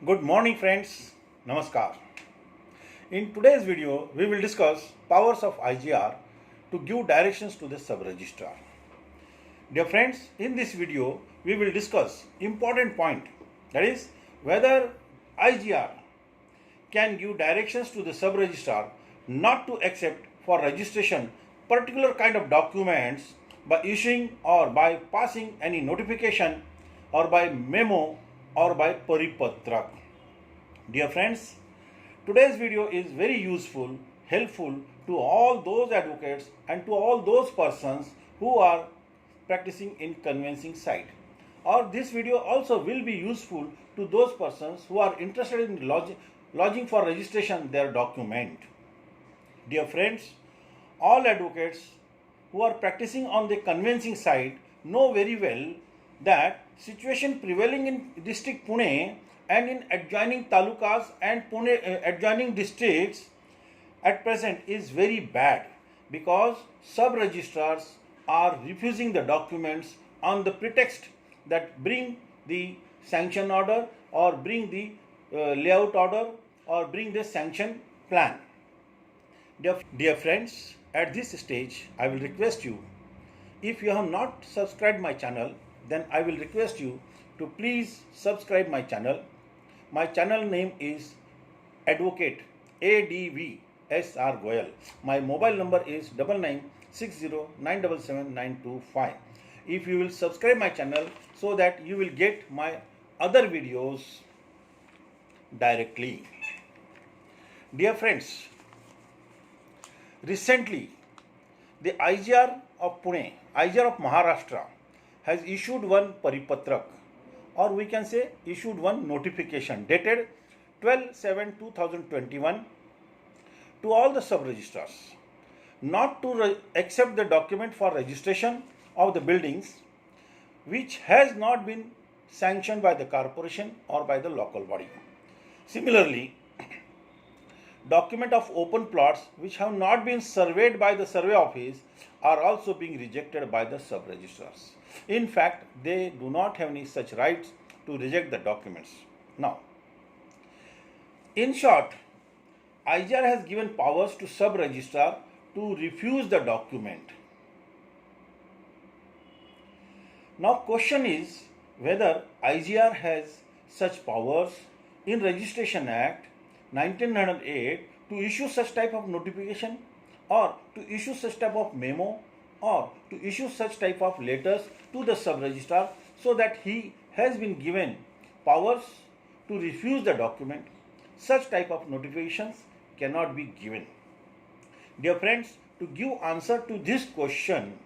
Good morning friends, Namaskar. In today's video, we will discuss powers of IGR to give directions to the sub-registrar. Dear friends, in this video, we will discuss important point, that is whether IGR can give directions to the sub-registrar not to accept for registration particular kind of documents by issuing or by passing any notification or by memo or by paripatrak. Dear friends, today's video is very useful, helpful to all those advocates and to all those persons who are practicing in conveyancing side. Or this video also will be useful to those persons who are interested in lodging for registration their document. Dear friends, all advocates who are practicing on the conveyancing side know very well that situation prevailing in district Pune and in adjoining talukas and adjoining districts at present is very bad because sub-registrars are refusing the documents on the pretext that bring the sanction order or bring the layout order or bring the sanction plan. Dear friends, at this stage I will request you, if you have not subscribed my channel, then I will request you to please subscribe my channel. My channel name is Advocate ADVSR Goyal. My mobile number is 9960977925. If you will subscribe my channel so that you will get my other videos directly. Dear friends, recently the IGR of Pune, IGR of Maharashtra has issued one paripatrak, or we can say issued one notification dated 12/7/2021 to all the sub-registrars not to accept the document for registration of the buildings which has not been sanctioned by the corporation or by the local body. Similarly, document of open plots which have not been surveyed by the survey office are also being rejected by the sub-registrars. In fact, they do not have any such rights to reject the documents. Now, in short, IGR has given powers to sub-registrar to refuse the document. Now, question is whether IGR has such powers in Registration Act 1908 to issue such type of notification or to issue such type of memo or to issue such type of letters to the sub-registrar so that he has been given powers to refuse the document. Such type of notifications cannot be given. Dear friends, to give answer to this question,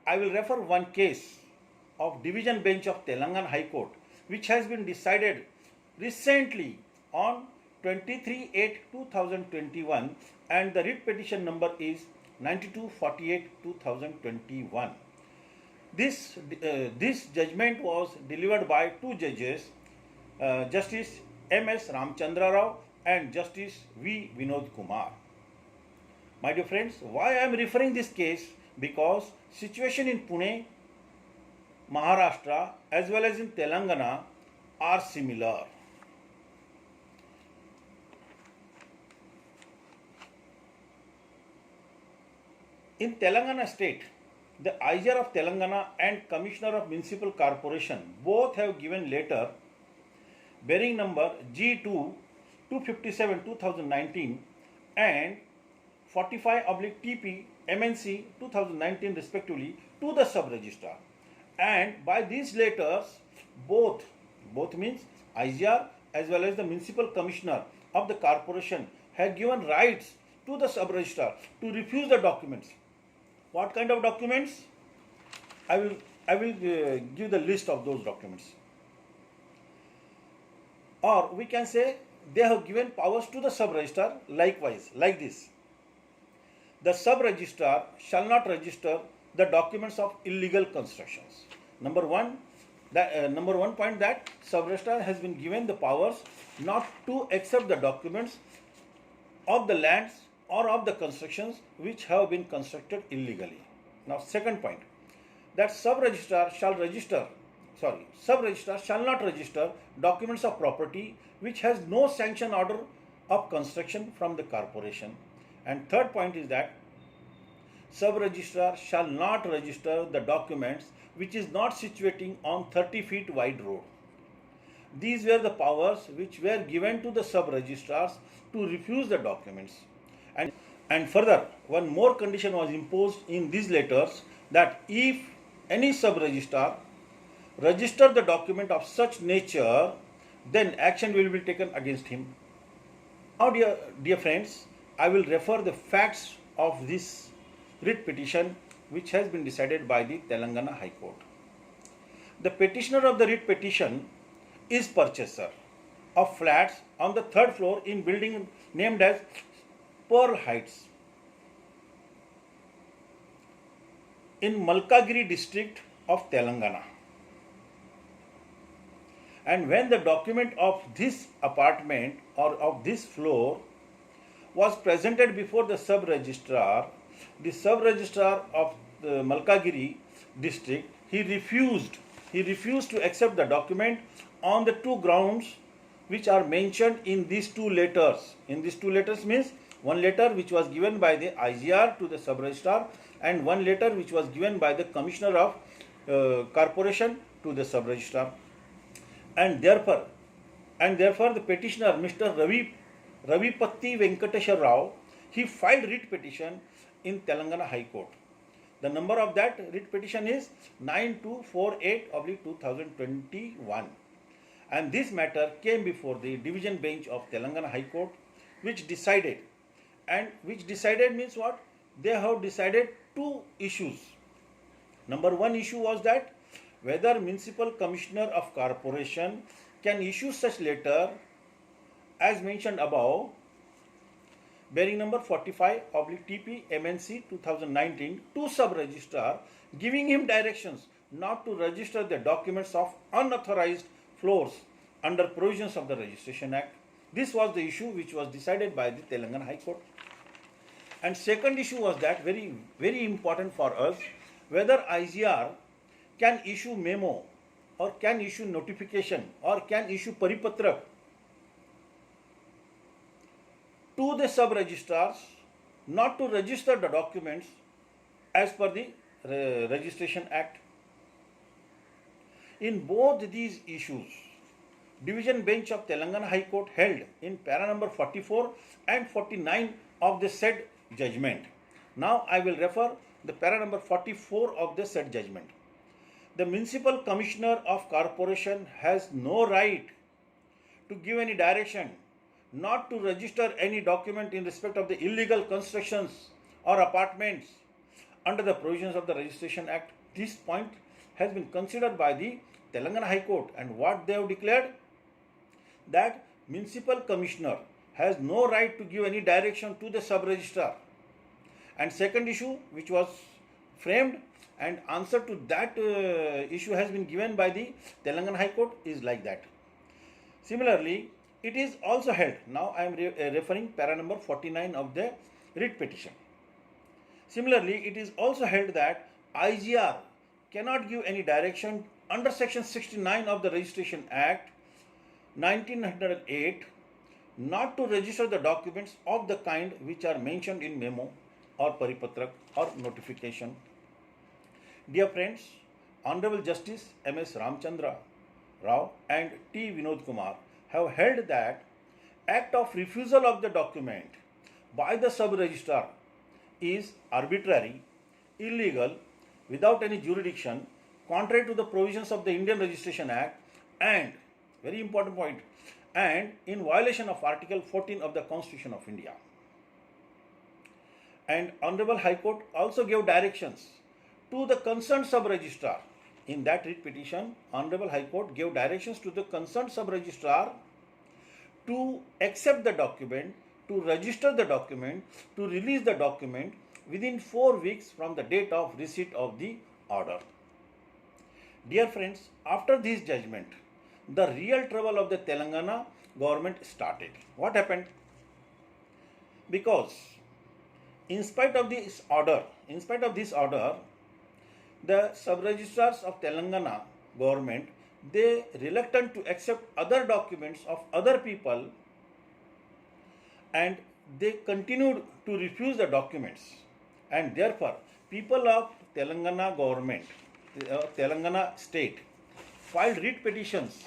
I will refer one case of Division Bench of Telangana High Court which has been decided recently on 23/8/2021 and the writ petition number is 9248/2021. This judgment was delivered by two judges, Justice M.S. Ramchandra Rao and Justice V. Vinod Kumar. My dear friends, why I am referring this case? Because situation in Pune, Maharashtra as well as in Telangana are similar. In Telangana state, the IGR of Telangana and Commissioner of Municipal Corporation both have given letter bearing number G2 257/2019 and 45/TP MNC 2019 respectively to the sub-registrar, and by these letters both means IGR as well as the Municipal Commissioner of the Corporation have given rights to the sub-registrar to refuse the documents. What kind of documents? I will give the list of those documents. Or we can say they have given powers to the sub-registrar likewise, like this. The sub-registrar shall not register the documents of illegal constructions. Number one point, that sub-registrar has been given the powers not to accept the documents of the lands or of the constructions which have been constructed illegally. Now, second point, that sub-registrar shall register sub-registrar shall not register documents of property which has no sanction order of construction from the corporation. And third point is that sub-registrar shall not register the documents which is not situating on 30 feet wide road. These were the powers which were given to the sub-registrars to refuse the documents. And further, one more condition was imposed in these letters, that if any sub-registrar register the document of such nature, then action will be taken against him. Now, dear friends, I will refer the facts of this writ petition which has been decided by the Telangana High Court. The petitioner of the writ petition is purchaser of flats on the third floor in building named as Pearl Heights in Malkagiri district of Telangana. And when the document of this apartment or of this floor was presented before the sub-registrar of the Malkagiri district, he refused to accept the document on the two grounds which are mentioned in these two letters. In these two letters means one letter which was given by the IGR to the sub-registrar and one letter which was given by the commissioner of corporation to the sub-registrar. And therefore the petitioner, Mr. Ravipatti Venkateswar Rao, he filed writ petition in Telangana High Court. The number of that writ petition is 9248/2021. And this matter came before the division bench of Telangana High Court, which decided. And which decided means what? They have decided two issues. Number one issue was that whether municipal commissioner of corporation can issue such letter as mentioned above, bearing number 45/TP MNC 2019 to sub-registrar, giving him directions not to register the documents of unauthorized floors under provisions of the Registration Act. This was the issue which was decided by the Telangana High Court. And second issue was that, very, very important for us, whether IGR can issue memo or can issue notification or can issue paripatra to the sub-registrars not to register the documents as per the Registration Act. In both these issues, Division Bench of Telangana High Court held in para number 44 and 49 of the said judgment. Now I will refer the para number 44 of the said judgment. The municipal commissioner of corporation has no right to give any direction not to register any document in respect of the illegal constructions or apartments under the provisions of the Registration Act. This point has been considered by the Telangana High Court, and what they have declared, that municipal commissioner has no right to give any direction to the sub-registrar. And second issue which was framed and answer to that issue has been given by the Telangana High Court is like that. Similarly, it is also held, now I am referring para number 49 of the writ petition. Similarly, it is also held that IGR cannot give any direction under section 69 of the Registration Act 1908 not to register the documents of the kind which are mentioned in memo or paripatrak or notification. Dear friends, Honorable Justice M.S. Ramchandra Rao and T. Vinod Kumar have held that act of refusal of the document by the sub-registrar is arbitrary, illegal, without any jurisdiction, contrary to the provisions of the Indian Registration Act, and, very important point, and in violation of Article 14 of the Constitution of India. And Honorable High Court also gave directions to the concerned sub-registrar. In that writ petition, Honorable High Court gave directions to the concerned sub-registrar to accept the document, to register the document, to release the document within 4 weeks from the date of receipt of the order. Dear friends, after this judgment, the real trouble of the Telangana government started. What happened? Because in spite of this order, the sub-registrars of Telangana government, they reluctant to accept other documents of other people, and they continued to refuse the documents, and therefore people of Telangana government, Telangana state, filed writ petitions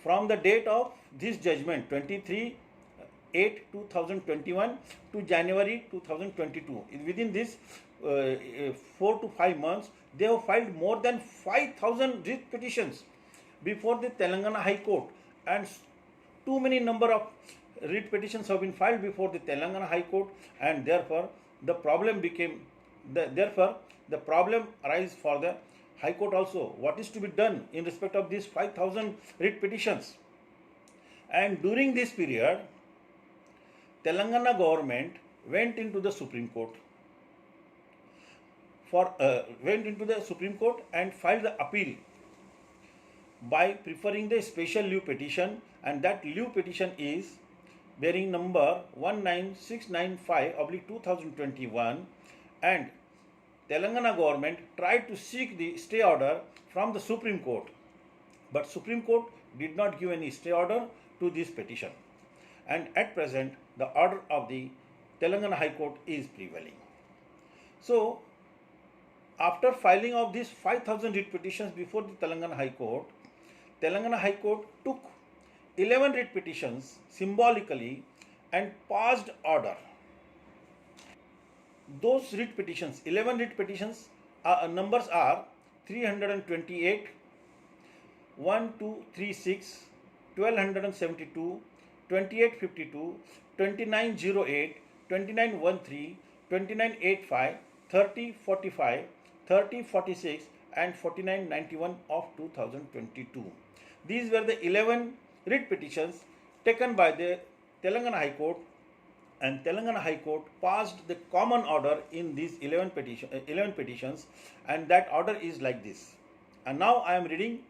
from the date of this judgment 23/8/2021 to January 2022. Within this 4 to 5 months, they have filed more than 5,000 writ petitions before the Telangana High Court, and too many number of writ petitions have been filed before the Telangana High Court, and therefore the problem arises for the High Court also. What is to be done in respect of these 5,000 writ petitions? And during this period, Telangana government went into the Supreme Court and filed the appeal by preferring the special leave petition, and that leave petition is bearing number 19695/2021, and Telangana government tried to seek the stay order from the Supreme Court, but Supreme Court did not give any stay order to this petition, and at present the order of the Telangana High Court is prevailing. So after filing of these 5,000 writ petitions before the Telangana High Court took 11 writ petitions symbolically and passed order. Those writ petitions, 11 writ petitions, numbers are 328, 1236, 1272, 2852, 2908, 2913, 2985, 3045, 3046 and 4991 of 2022. These were the 11 writ petitions taken by the Telangana High Court, and Telangana High Court passed the common order in these 11 petitions, and that order is like this. And now I am reading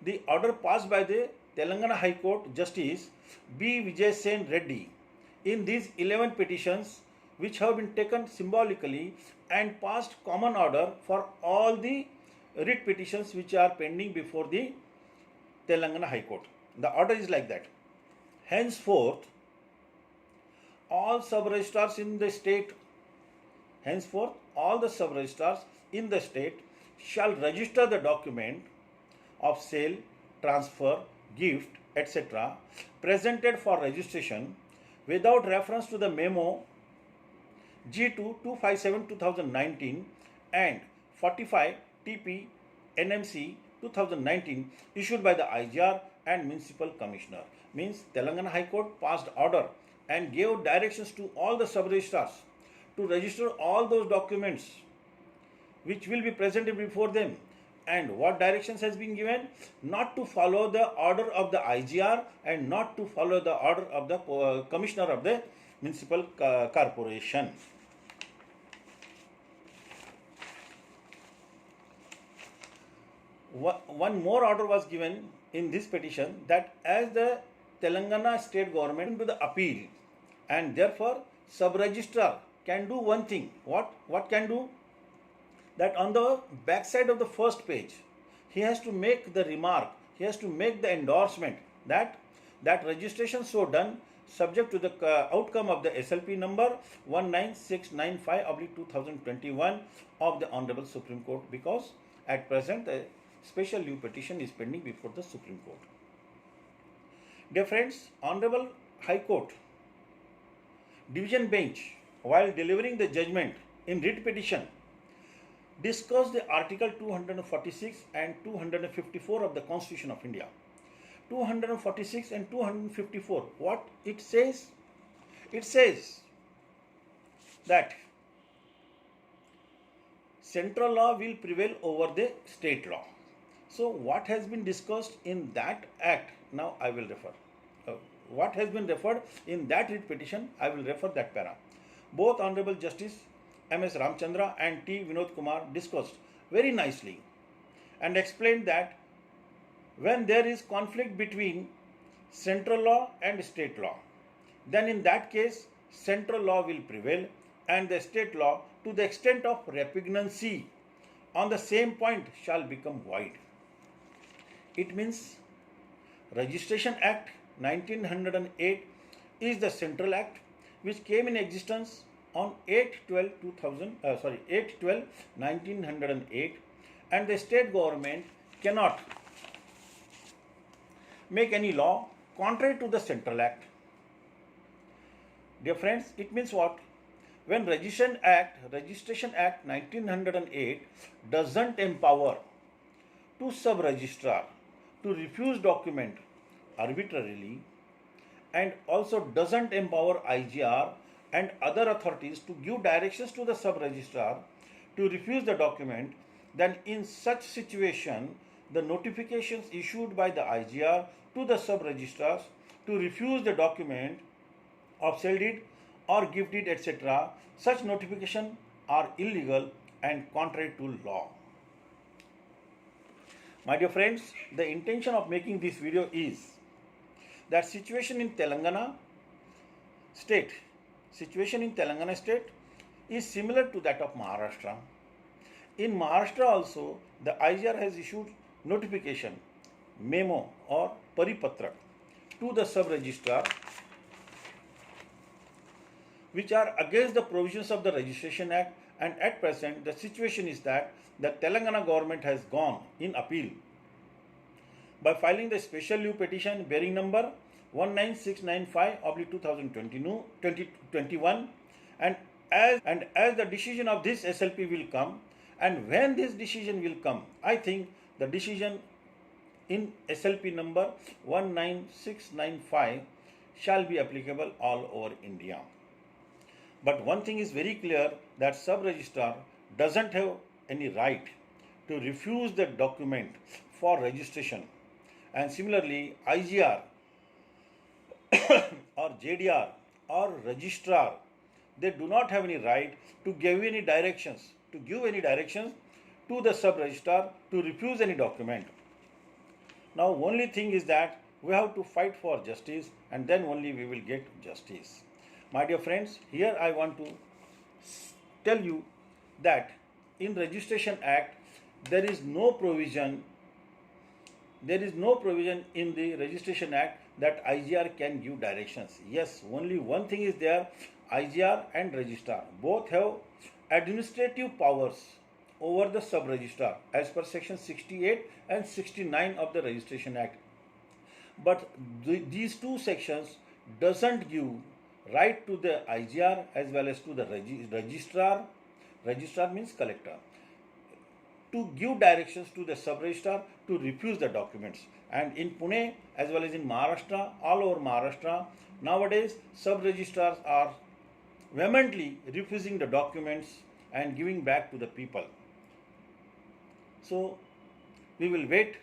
the order passed by the Telangana High Court Justice B. Vijay Sen Reddy in these 11 petitions, which have been taken symbolically and passed common order for all the writ petitions which are pending before the Telangana High Court. The order is like that. Henceforth, all sub-registrars in the state shall register the document of sale, transfer, gift, etc. presented for registration without reference to the memo G2 257/2019 and 45 TP NMC 2019 issued by the IGR and Municipal Commissioner. Means Telangana High Court passed order and gave directions to all the sub-registrars to register all those documents which will be presented before them. And what directions has been given? Not to follow the order of the IGR and not to follow the order of the Commissioner of the Municipal Corporation. One more order was given in this petition, that as the Telangana state government into the appeal, and therefore sub-registrar can do one thing. What can do? That on the back side of the first page, he has to make the remark, he has to make the endorsement that registration so done subject to the outcome of the SLP number 19695/2021 of the Honorable Supreme Court, because at present the special leave petition is pending before the Supreme Court. Dear friends, Honorable High Court Division Bench, while delivering the judgment in writ petition, discussed the Article 246 and 254 of the Constitution of India. 246 and 254, what it says? It says that central law will prevail over the state law. So what has been discussed in that act, now I will refer. What has been referred in that writ petition, I will refer that para. Both Honorable Justice M.S. Ramchandra and T. Vinod Kumar discussed very nicely and explained that when there is conflict between central law and state law, then in that case central law will prevail and the state law, to the extent of repugnancy on the same point, shall become void. It means Registration Act 1908 is the central act which came in existence on 8/12/1908, and the state government cannot make any law contrary to the central act. Dear friends, it means what? When Registration Act 1908 doesn't empower to sub-registrar to refuse document arbitrarily, and also doesn't empower IGR and other authorities to give directions to the sub-registrar to refuse the document, then in such situation, the notifications issued by the IGR to the sub-registrars to refuse the document of sale deed or gift deed, etc., such notifications are illegal and contrary to law. My dear friends, the intention of making this video is that situation in Telangana state is similar to that of Maharashtra. In Maharashtra also, the IGR has issued notification, memo or paripatrak to the sub-registrar which are against the provisions of the Registration Act, and at present the situation is that the Telangana government has gone in appeal by filing the special leave petition bearing number 19695/2021, and as the decision of this SLP will come, and when this decision will come, I think the decision in SLP number 19695 shall be applicable all over India. But one thing is very clear, that sub-registrar doesn't have any right to refuse the document for registration, and similarly IGR or JDR or registrar, they do not have any right to give any directions to the sub-registrar to refuse any document. Now only thing is that we have to fight for justice, and then only we will get justice. My dear friends, here I want to tell you that in Registration Act there is no provision in the Registration Act that IGR can give directions. Yes, only one thing is there, IGR and registrar both have administrative powers over the sub-registrar as per section 68 and 69 of the Registration Act. But these two sections doesn't give right to the IGR as well as to the registrar means collector, to give directions to the sub-registrar to refuse the documents. And in Pune as well as in Maharashtra, all over Maharashtra, nowadays sub-registrars are vehemently refusing the documents and giving back to the people. So we will wait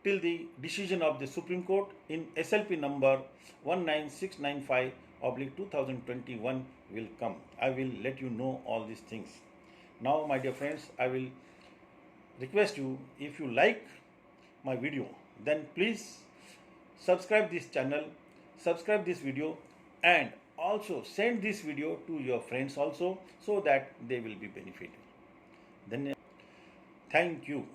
till the decision of the Supreme Court in SLP number 19695/2021 will come. I will let you know all these things. Now, my dear friends, I will request you, if you like my video, then please subscribe this channel, subscribe this video, and also send this video to your friends also, so that they will be benefited. Then thank you.